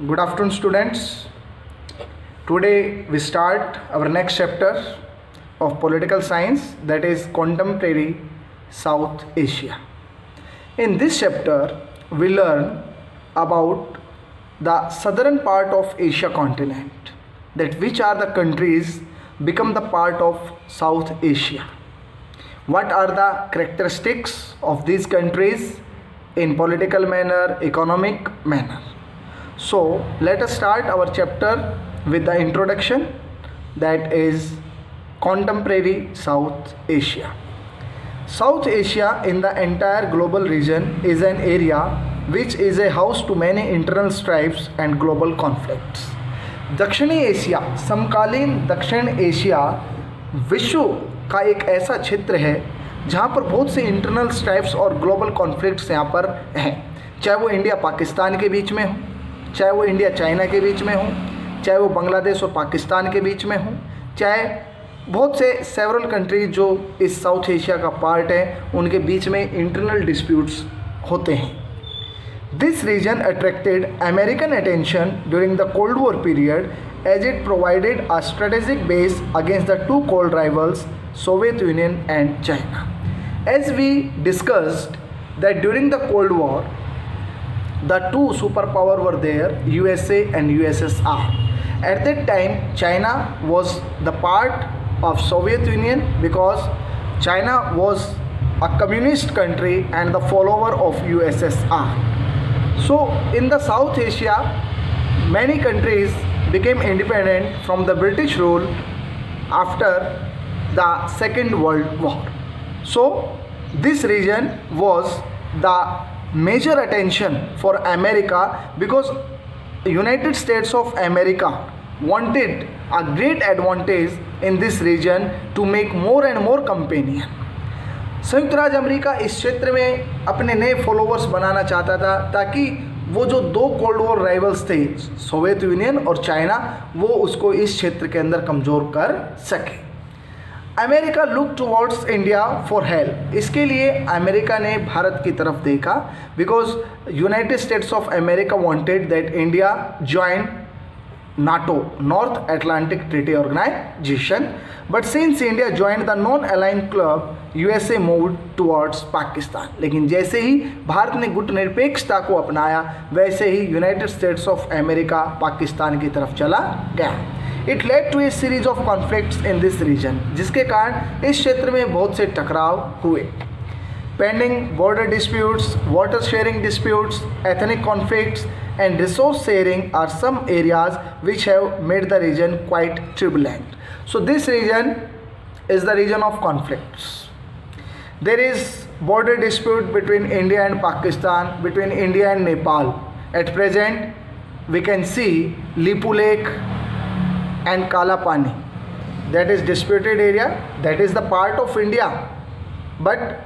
Good afternoon, students. Today we start our next chapter of political science, that is contemporary South Asia. In this chapter, we learn about the southern part of Asia continent, that which are the countries become the part of South Asia. What are the characteristics of these countries in political manner, economic manner? So let us start our chapter with the introduction, that is contemporary South Asia. South Asia in the entire global region is an area which is a house to many internal strifes and global conflicts. दक्षिणी Asia, समकालीन दक्षिण Asia विश्व का एक ऐसा क्षेत्र है जहाँ पर बहुत से इंटरनल स्ट्राइफ्स और ग्लोबल कॉन्फ्लिक्ट्स यहाँ पर हैं, चाहे वो इंडिया पाकिस्तान के बीच में हो, चाहे वो इंडिया चाइना के बीच में हो, चाहे वो बांग्लादेश और पाकिस्तान के बीच में हो, चाहे बहुत से सेवरल कंट्रीज जो इस साउथ एशिया का पार्ट है उनके बीच में इंटरनल डिस्प्यूट्स होते हैं. This region attracted American attention during the cold war period as it provided a strategic base against the two cold rivals, Soviet Union and China. As we discussed that during the Cold War, the two superpower were there, USA and USSR. At that time, China was the part of Soviet Union because China was a communist country and the follower of USSR. So in the South Asia, many countries became independent from the British rule after the Second World War. So this region was the major attention for America because United States of America wanted a great advantage in this region to make more and more companion. संयुक्त राज्य America इस क्षेत्र में अपने नए followers बनाना चाहता था ताकि वो जो दो कोल्ड वॉर राइवल्स थे, सोवियत यूनियन और चाइना, वो उसको इस क्षेत्र के अंदर कमज़ोर कर सके. America look towards India for help. इसके लिए अमेरिका ने भारत की तरफ देखा because United States of America wanted that India join NATO, North Atlantic Treaty Organization, but since India joined the non-aligned club, USA moved towards Pakistan. लेकिन जैसे ही भारत ने गुटनिरपेक्षता को अपनाया वैसे ही United States of America Pakistan की तरफ चला गया. It led to a series of conflicts in this region, जिसके कारण इस क्षेत्र में बहुत से टकराव हुए. Pending border disputes, water sharing disputes, ethnic conflicts and resource sharing are some areas which have made the region quite turbulent. So this region is the region of conflicts. There is border dispute between India and Pakistan, between India and Nepal. At present, we can see Lipu Lake and Kala Pani. That is disputed area. That is the part of India. But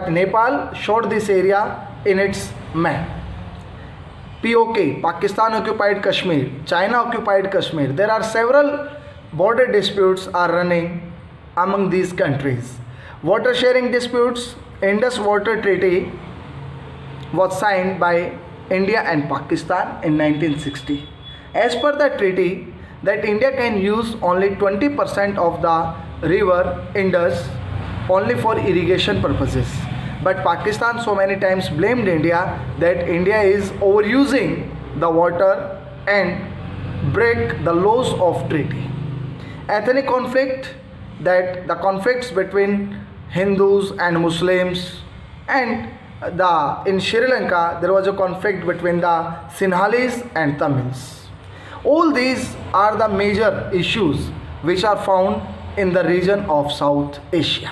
Nepal showed this area in its map. POK, Pakistan occupied Kashmir, China occupied Kashmir. There are several border disputes are running among these countries. Water sharing disputes. Indus Water Treaty was signed by India and Pakistan in 1960. As per the treaty, that India can use only 20% of the river Indus only for irrigation purposes. But Pakistan so many times blamed India that India is overusing the water and break the laws of treaty. Ethnic conflict, that the conflicts between Hindus and Muslims, and in Sri Lanka there was a conflict between the Sinhalese and Tamils. All these are the major issues which are found in the region of South Asia.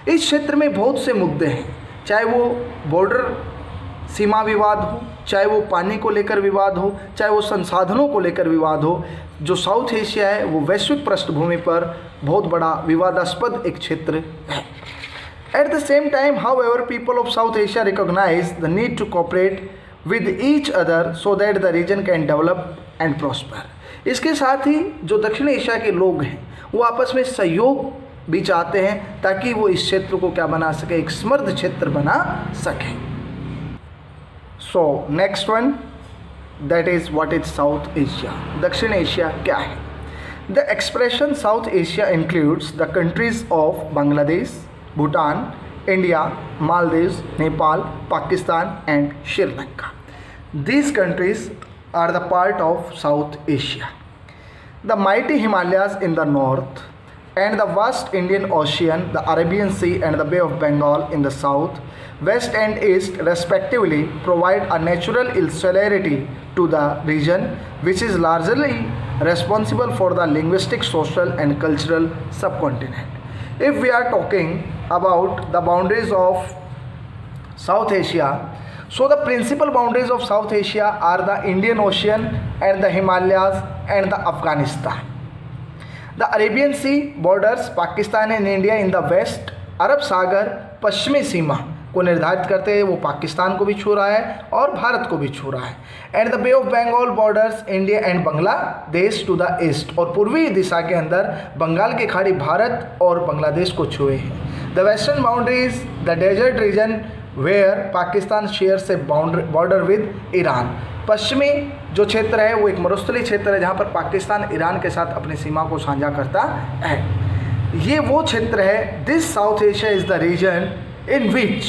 इस क्षेत्र में बहुत से मुद्दे हैं, चाहे वो border सीमा विवाद हो, चाहे वो पानी को लेकर विवाद हो, चाहे वो संसाधनों को लेकर विवाद हो. जो साउथ एशिया है वो वैश्विक पृष्ठभूमि पर बहुत बड़ा विवादास्पद एक क्षेत्र है. At the same time, however, people of South Asia recognize the need to cooperate with each other so that the region can develop and prosper. इसके साथ ही जो दक्षिण एशिया के लोग हैं वो आपस में सहयोग भी चाहते हैं ताकि वो इस क्षेत्र को क्या बना सके, एक समृद्ध क्षेत्र बना सके. So next one, that is what is south Asia. दक्षिण एशिया क्या है? The expression south Asia includes the countries of Bangladesh, Bhutan, India, Maldives, Nepal, Pakistan and Sri Lanka. These countries are the part of South Asia. The mighty Himalayas in the north and the vast Indian Ocean, the Arabian Sea and the Bay of Bengal in the south, west and east respectively provide a natural insularity to the region, which is largely responsible for the linguistic, social and cultural subcontinent. If we are talking about the boundaries of South Asia, so the principal boundaries of South Asia are the Indian Ocean and the Himalayas and the Afghanistan. The Arabian Sea borders Pakistan and India in the west. अरब सागर पश्चिमी सीमा को निर्धारित करते हुए वो पाकिस्तान को भी छू रहा है और भारत को भी छू रहा है। And the bay of Bengal borders India and Bangladesh to the east, और पूर्वी दिशा के अंदर बंगाल की खाड़ी भारत और बांग्लादेश को छुए हैं। The western boundaries the desert region where Pakistan shares a border with Iran. पश्चिमी जो क्षेत्र है वो एक मरुस्थलीय क्षेत्र है जहाँ पर पाकिस्तान ईरान के साथ अपनी सीमा को साझा करता है। ये वो क्षेत्र है। This South Asia is the region in which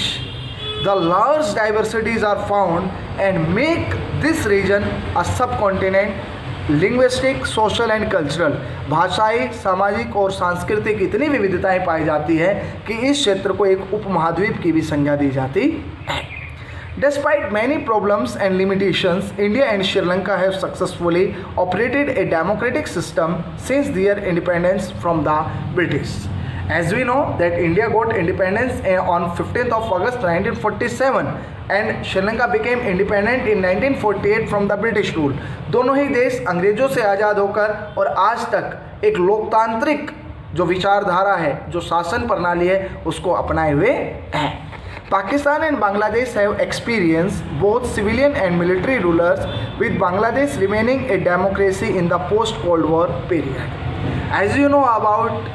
the large diversities are found and make this region a subcontinent. Linguistic, social and cultural, भाषाई, सामाजिक और सांस्कृतिक इतनी विविधताएं पाई जाती है कि इस क्षेत्र को एक उपमहाद्वीप की भी संज्ञा दी जाती है। Despite many problems and limitations, India and Sri Lanka have successfully operated a democratic system since their independence from the British. As we know that India got independence on 15th of August 1947 and Sri Lanka became independent in 1948 from the British rule. दोनों ही देश अंग्रेजों से आज़ाद होकर और आज तक एक लोकतांत्रिक जो विचारधारा है, जो शासन प्रणाली है, उसको अपनाए हुए हैं। Pakistan and Bangladesh have experienced both civilian and military rulers, with Bangladesh remaining a democracy in the post-Cold War period. As you know about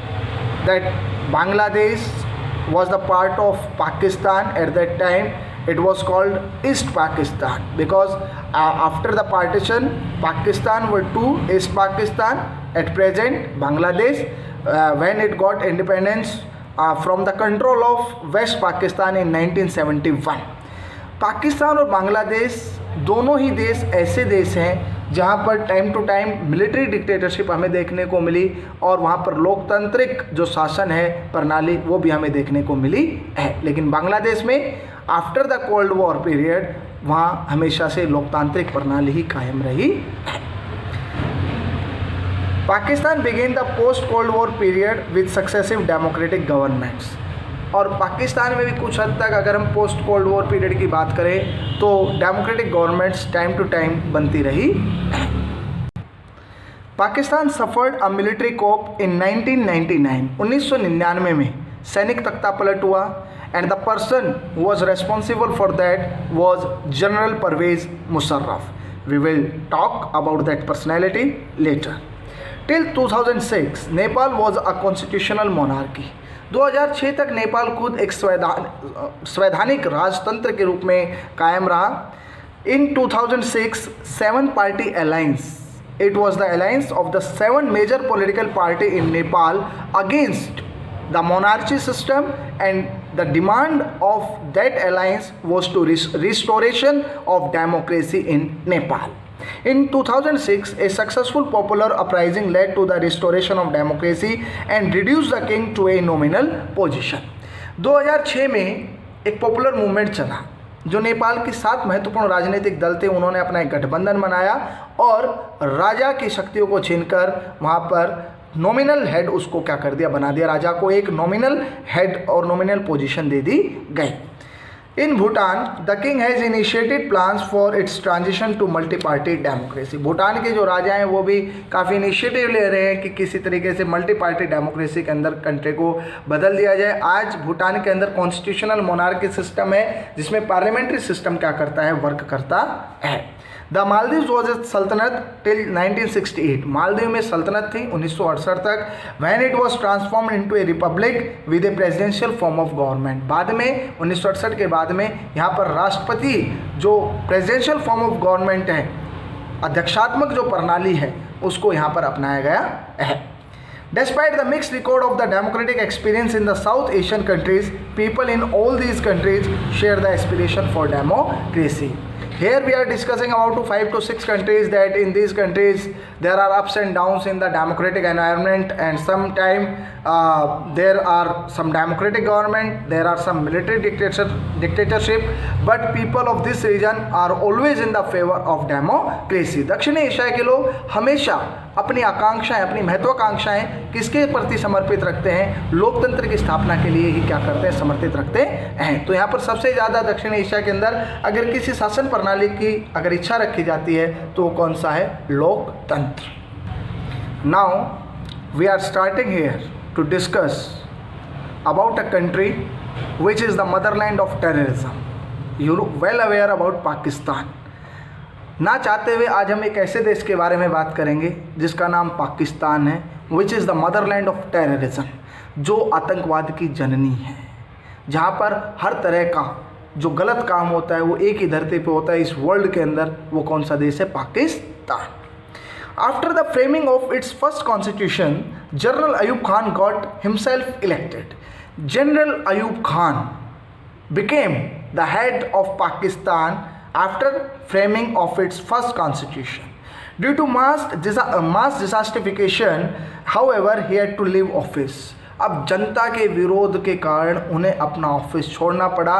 that, Bangladesh was the part of Pakistan at that time. It was called East Pakistan because after the partition, Pakistan were two, East Pakistan. At present, Bangladesh, when it got independence from the control of West Pakistan in 1971. Pakistan और बांग्लादेश दोनों ही देश ऐसे देश हैं जहां पर time to time military dictatorship हमें देखने को मिली और वहां पर लोकतांत्रिक जो शासन है प्रणाली वो भी हमें देखने को मिली है। लेकिन बांग्लादेश में after the cold war period वहां हमेशा से लोकतांत्रिक प्रणाली ही कायम रही है। Pakistan began the post cold war period with successive democratic governments, और पाकिस्तान में भी कुछ हद तक अगर हम पोस्ट कोल्ड वॉर पीरियड की बात करें तो democratic governments time to time बनती रही। Pakistan suffered a military coup in 1999 में सैनिक तख्ता पलट हुआ and the person who was responsible for that was general Parvez Musharraf. We will talk about that personality later. Till 2006 Nepal was a constitutional monarchy. 2006 तक नेपाल खुद एक संवैधानिक राजतंत्र के रूप में कायम रहा। In 2006 7 party alliance, it was the alliance of the 7 major political party in Nepal against the monarchy system, and the demand of that alliance was to restoration of democracy in Nepal. In 2006, a successful popular uprising led to the restoration of democracy and reduced the king to a nominal position. 2006 में एक popular movement चला जो नेपाल की 7 महत्वपूर्ण राजनीतिक दल थे, उन्होंने अपना एक गठबंधन बनाया और राजा की शक्तियों को छीनकर वहाँ पर नॉमिनल हेड उसको क्या कर दिया, बना दिया। राजा को एक नॉमिनल हेड और नॉमिनल पोजीशन दे दी गई। In Bhutan the king has initiated plans for its transition to multi party democracy. Bhutan के जो राजा हैं वो भी काफ़ी इनिशिएटिव ले रहे हैं कि किसी तरीके से मल्टी पार्टी डेमोक्रेसी के अंदर कंट्री को बदल दिया जाए। आज भूटान के अंदर कॉन्स्टिट्यूशनल मोनार्की सिस्टम है जिसमें पार्लियामेंट्री सिस्टम क्या करता है, वर्क करता है। द मालदीव्स वॉज ए सल्तनत टिल 1968। मालदीव में सल्तनत थी 1968 तक। When it was transform into A Republic with A presidential form of government. बाद में 1968 के बाद में यहाँ पर राष्ट्रपति जो प्रेसिडेंशियल फॉर्म ऑफ गवर्नमेंट है अध्यक्षात्मक जो प्रणाली है उसको यहाँ पर अपनाया गया है। Despite the mixed record of the democratic experience in the South Asian countries, people in all these countries share the aspiration for democracy. Here we are discussing about 5 to 6 countries that in these countries there are ups and downs in the democratic environment, and sometime there are some democratic government, there are some military dictatorship, but people of this region are always in the favor of democracy. दक्षिणी Asia के लोग हमेशा अपनी आकांक्षाएं, अपनी महत्वाकांक्षाएं किसके प्रति समर्पित रखते हैं? लोकतंत्र की स्थापना के लिए ही क्या करते हैं? समर्पित रखते हैं। तो यहाँ पर सबसे ज़्यादा दक्षिण एशिया के अंदर अगर किसी शासन प्रणाली की अगर इच्छा रखी जाती है तो वो कौन सा है? लोकतंत्र। Now we are starting here to discuss about a country which is the motherland of terrorism. You well aware about Pakistan. ना चाहते हुए आज हम एक ऐसे देश के बारे में बात करेंगे जिसका नाम पाकिस्तान है, विच is the motherland of terrorism, जो आतंकवाद की जननी है, जहाँ पर हर तरह का जो गलत काम होता है वो एक ही धरती पे होता है इस वर्ल्ड के अंदर। वो कौन सा देश है? Pakistan. After the framing of its first constitution, general Ayub Khan got himself elected. General Ayub Khan became the head of Pakistan after framing of its first constitution. Due to mass dissatisfaction, however, he had to leave office. अब जनता के विरोध के कारण उन्हें अपना office छोड़ना पड़ा।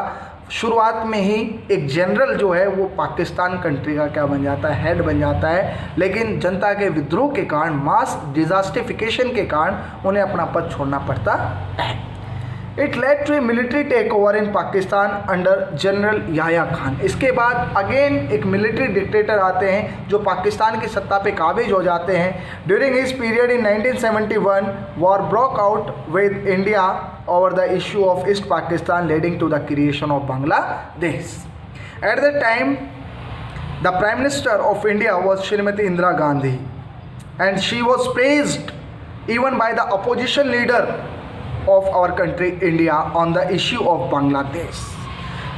शुरुआत में ही एक जनरल जो है वो पाकिस्तान कंट्री का क्या बन जाता है? हेड बन जाता है, लेकिन जनता के विद्रोह के कारण, मास डिजास्टिफिकेशन के कारण उन्हें अपना पद छोड़ना पड़ता है। It led to a military take over in Pakistan under general Yahya Khan. इसके बाद अगेन एक मिलिट्री डिक्टेटर आते हैं जो पाकिस्तान की सत्ता पे काबिज हो जाते हैं। During his period in 1971 war broke out with India over the issue of east Pakistan leading to the creation of Bangladesh. At the time the prime minister of India was Shrimati Indira Gandhi and she was praised even by the opposition leader of our country India on the issue of Bangladesh.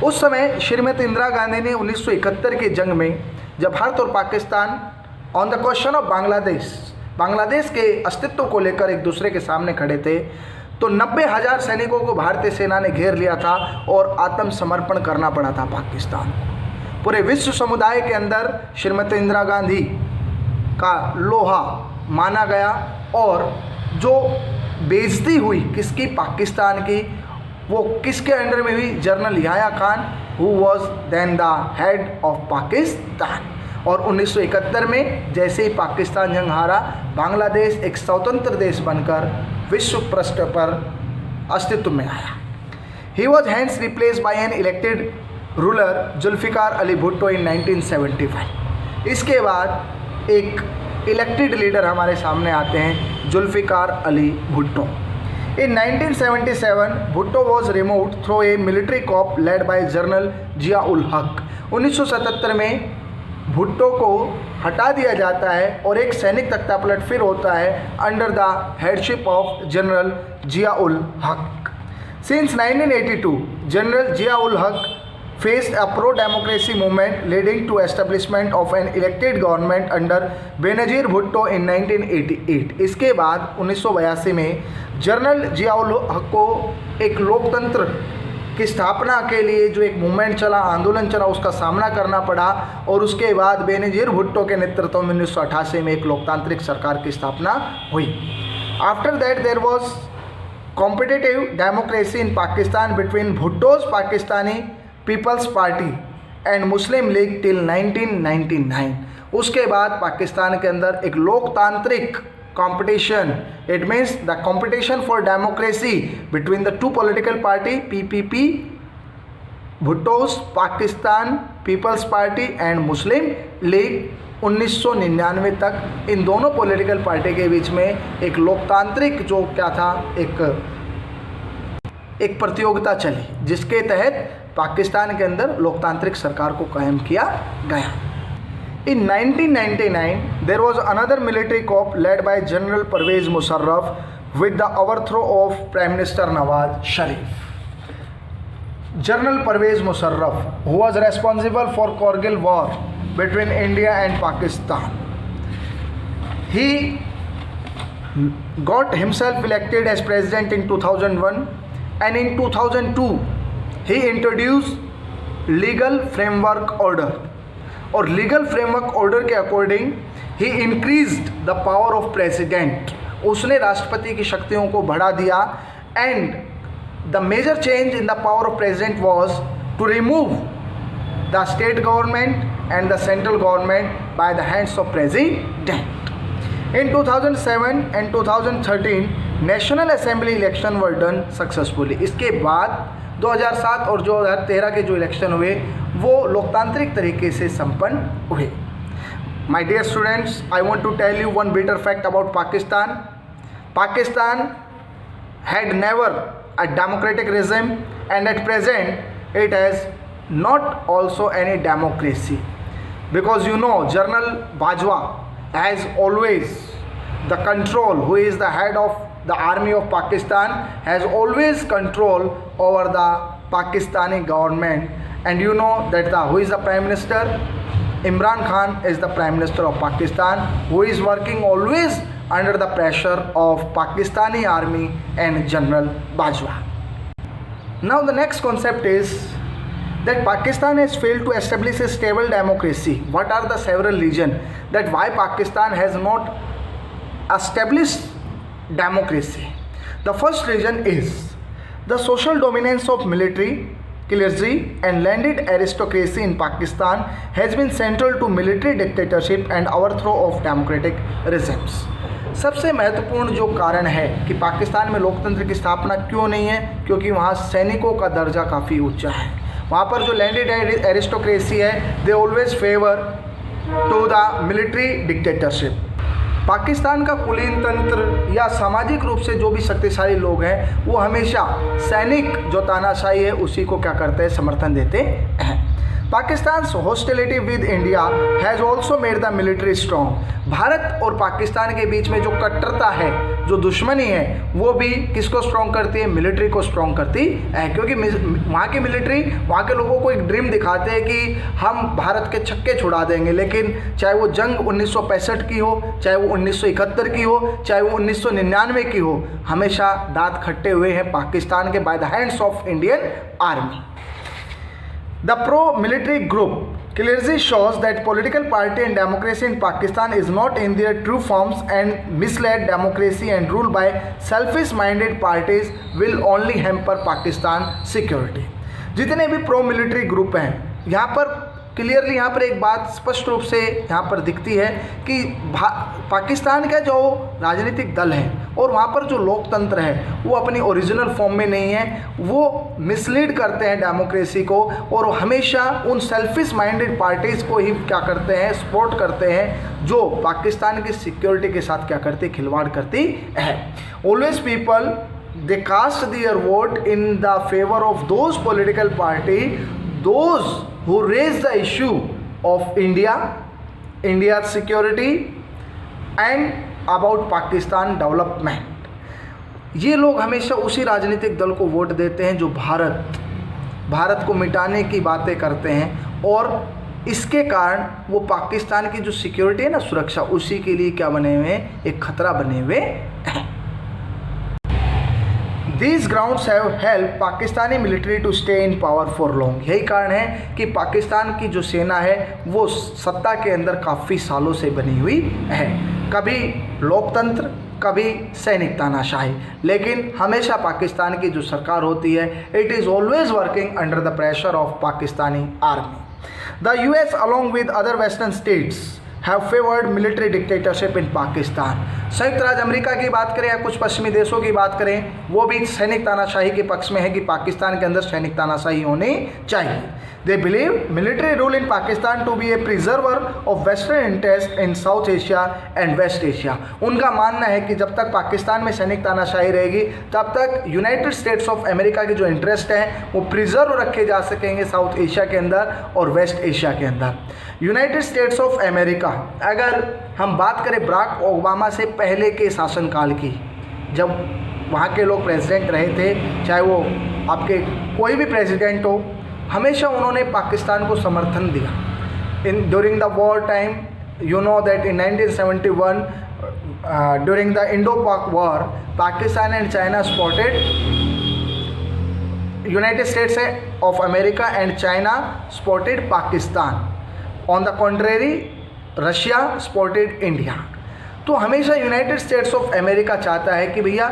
उस समय श्रीमती इंदिरा गांधी ने 1971 के जंग में जब भारत और Pakistan on the question of Bangladesh के अस्तित्व को लेकर एक दूसरे के सामने खड़े थे, तो 90,000 सैनिकों को भारतीय सेना ने घेर लिया था और आत्मसमर्पण करना पड़ा था पाकिस्तान को। पूरे विश्व समुदाय के अंदर श्रीमती इंदिरा गांधी का लोहा माना गया और जो बेइज्जती हुई किसकी? पाकिस्तान की। वो किसके अंडर में हुई? General Yahya Khan, who was then the head of Pakistan. और 1971 में जैसे ही पाकिस्तान जंग हारा, बांग्लादेश एक स्वतंत्र देश बनकर विश्व पृष्ठ पर अस्तित्व में आया। He was hence replace by an elected ruler Zulfikar Ali Bhutto in 1975। इसके बाद एक इलेक्टेड लीडर हमारे सामने आते हैं, Zulfikar Ali Bhutto. In 1977 Bhutto was removed through a military coup led by General Zia ul Haq. 1977 में भुट्टो को हटा दिया जाता है और एक सैनिक तख्तापलट फिर होता है under the headship of General Zia ul Haq. Since 1982 general Zia ul हक faced a pro-democracy movement leading to establishment of an elected government under Benazir Bhutto in 1988। इसके बाद 1982 में जनरल जिया उल हक को एक लोकतंत्र की स्थापना के लिए जो एक मूवमेंट चला, आंदोलन चला, उसका सामना करना पड़ा और उसके बाद बेनजीर भुट्टो के नेतृत्व में 1988 में एक लोकतांत्रिक सरकार की स्थापना हुई। After that there was competitive democracy in Pakistan between Bhutto's Pakistani Peoples Party and Muslim League till 1999। उसके बाद पाकिस्तान के अंदर एक लोकतांत्रिक competition, it means the competition for democracy between the two political party PPP, Bhutto's Pakistan Peoples Party and Muslim League. 1999 तक इन दोनों पॉलिटिकल पार्टी के बीच में एक लोकतांत्रिक जो क्या था, एक प्रतियोगिता चली जिसके तहत पाकिस्तान के अंदर लोकतांत्रिक सरकार को कायम किया गया। In 1999 there was another military coup led by general Parvez Musharraf with the overthrow of prime minister Nawaz Sharif. General Parvez Musharraf who was responsible for Kargil war between India and Pakistan. He got himself elected as president in 2001, and in 2002 he introduced legal framework order, और legal framework order के according ही increased the power of president, उसने राष्ट्रपति की शक्तियों को बढ़ा दिया. And the major change in the power of president was to remove the state government and the central government by the hands of president. In 2007 and 2013 national assembly election were done successfully. इसके बाद 2007 और 2013 के जो election हुए वो लोकतांत्रिक तरीके से संपन्न हुए. My dear students, I want to tell you one bitter fact about Pakistan. Pakistan had never a democratic regime and at present it has not also any democracy, because you know general Bajwa has always the control, who is the head of the army of Pakistan, has always control over the Pakistani government. And you know that who is the prime minister? Imran Khan is the prime minister of Pakistan, who is working always under the pressure of Pakistani army and General Bajwa. Now the next concept is that Pakistan has failed to establish a stable democracy. What are the several reasons that why Pakistan has not established democracy? The first reason is the social dominance of military, clergy and landed aristocracy in Pakistan has been central to military dictatorship and overthrow of democratic regimes. सबसे महत्वपूर्ण जो कारण है कि पाकिस्तान में लोकतंत्र की स्थापना क्यों नहीं है, क्योंकि वहाँ सैनिकों का दर्जा काफ़ी ऊंचा है. वहाँ पर जो लैंडेड एरिस्टोक्रेसी है they always favour to the military dictatorship. Pakistan का कुलीन तंत्र या सामाजिक रूप से जो भी शक्तिशाली लोग हैं वो हमेशा सैनिक जो तानाशाही है उसी को क्या करते हैं, समर्थन देते हैं. Pakistan's hostility with India has also made the military strong. Bharat और पाकिस्तान के बीच में जो कट्टरता है, जो दुश्मनी है, वो भी किसको स्ट्रॉन्ग करती है, मिलिट्री को स्ट्रॉन्ग करती है. क्योंकि वहाँ की मिलिट्री वहाँ के लोगों को एक ड्रीम दिखाते हैं कि हम भारत के छक्के छुड़ा देंगे, लेकिन चाहे वो जंग 1965 की हो, चाहे वो 1971 की हो, चाहे वो 1999 की हो, हमेशा दांत खट्टे हुए हैं पाकिस्तान के bye the hands of Indian army. The pro-military group clearly shows that political party and democracy in Pakistan is not in their true forms, and misled democracy and rule by selfish-minded parties will only hamper Pakistan security. जितने भी pro-military group हैं यहाँ पर clearly यहाँ पर एक बात स्पष्ट रूप से यहाँ पर दिखती है कि पाकिस्तान का जो राजनीतिक दल है और वहाँ पर जो लोकतंत्र है वो अपनी ओरिजिनल फॉर्म में नहीं है. वो मिसलीड करते हैं डेमोक्रेसी को और हमेशा उन सेल्फिश माइंडेड पार्टीज़ को ही क्या करते हैं, सपोर्ट करते हैं, जो पाकिस्तान की सिक्योरिटी के साथ क्या करती, खिलवाड़ करती है. Always people they cast their vote in the favour of those political party those who raise the issue of India's security and about Pakistan development. ये लोग हमेशा उसी राजनीतिक दल को वोट देते हैं जो भारत को मिटाने की बातें करते हैं, और इसके कारण वो पाकिस्तान की जो सिक्योरिटी है ना, सुरक्षा, उसी के लिए क्या बने हुए हैं, एक खतरा बने हुए हैं. These grounds have helped Pakistani military to stay in power for long. यही कारण है कि पाकिस्तान की जो सेना है वो सत्ता के अंदर काफ़ी सालों से बनी हुई है. कभी लोकतंत्र, कभी सैनिक तानाशाही, लेकिन हमेशा पाकिस्तान की जो सरकार होती है it is always working under the pressure of Pakistani army. The US along with other western states have favored military dictatorship in Pakistan. संयुक्त राज्य अमेरिका की बात करें या कुछ पश्चिमी देशों की बात करें, वो भी सैनिक तानाशाही के पक्ष में है कि पाकिस्तान के अंदर सैनिक तानाशाही होनी चाहिए. They believe military rule in Pakistan to be a preserver of Western interest in South Asia and West Asia. उनका मानना है कि जब तक पाकिस्तान में सैनिक तानाशाही रहेगी तब तक यूनाइटेड स्टेट्स ऑफ अमेरिका के जो इंटरेस्ट हैं वो प्रिजर्व रखे जा सकेंगे साउथ एशिया के अंदर और वेस्ट एशिया के अंदर. यूनाइटेड स्टेट्स ऑफ अमेरिका, अगर हम बात करें बराक ओबामा से पहले के शासनकाल की, जब वहाँ के लोग प्रेसिडेंट रहे थे, चाहे वो आपके कोई भी प्रेसिडेंट हो, हमेशा उन्होंने पाकिस्तान को समर्थन दिया. during the war time, you know that in 1971, during the Indo-Pak war, Pakistan and China spotted United States of America and China spotted Pakistan. On the contrary, Russia spotted India. तो हमेशा United States of America चाहता है कि भैया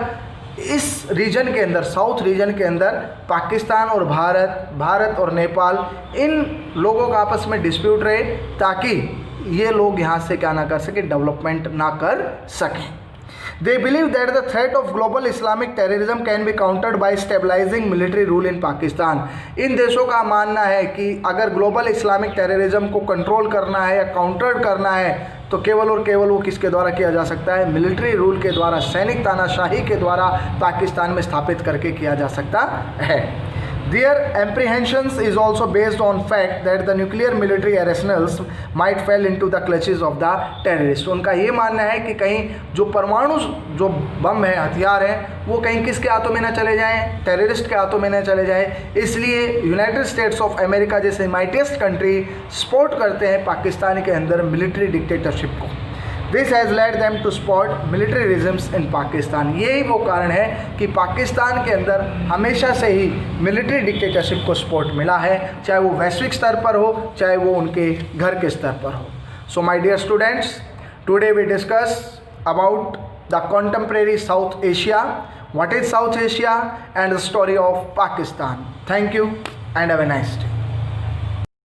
इस reason के अंदर, south region के अंदर, पाकिस्तान और भारत और नेपाल, इन लोगों का आपस में डिस्प्यूट रहे, ताकि ये लोग यहाँ से क्या ना कर सके, डेवलपमेंट ना कर सकें. They believe that the threat of global Islamic terrorism can be countered by stabilizing military rule in Pakistan. इन देशों का मानना है कि अगर ग्लोबल इस्लामिक टेररिज्म को कंट्रोल करना है या काउंटर करना है तो केवल और केवल वो किसके द्वारा किया जा सकता है, मिलिट्री रूल के द्वारा, सैनिक तानाशाही के द्वारा पाकिस्तान में स्थापित करके किया जा सकता है. Their apprehensions is also based on fact that the nuclear military arsenals might fall into the clutches of the terrorists. उनका ये मानना है कि कहीं जो परमाणु जो बम है, हथियार हैं, वो कहीं किसके हाथों में ना चले जाएं, टेररिस्ट के हाथों में ना चले जाएं. इसलिए यूनाइटेड स्टेट्स ऑफ अमेरिका जैसे माइटिएस्ट कंट्री सपोर्ट करते हैं पाकिस्तान के अंदर मिलिट्री डिक्टेटरशिप को. This has led them to spot military regimes in Pakistan. यही वो कारण है कि पाकिस्तान के अंदर हमेशा से ही मिलिट्री डिक्टेटरशिप को सपोर्ट मिला है, चाहे वो वैश्विक स्तर पर हो, चाहे वो उनके घर के स्तर पर हो. So my dear students, today we discuss about the contemporary South Asia, what is South Asia, and the story of Pakistan. Thank you and have a nice day.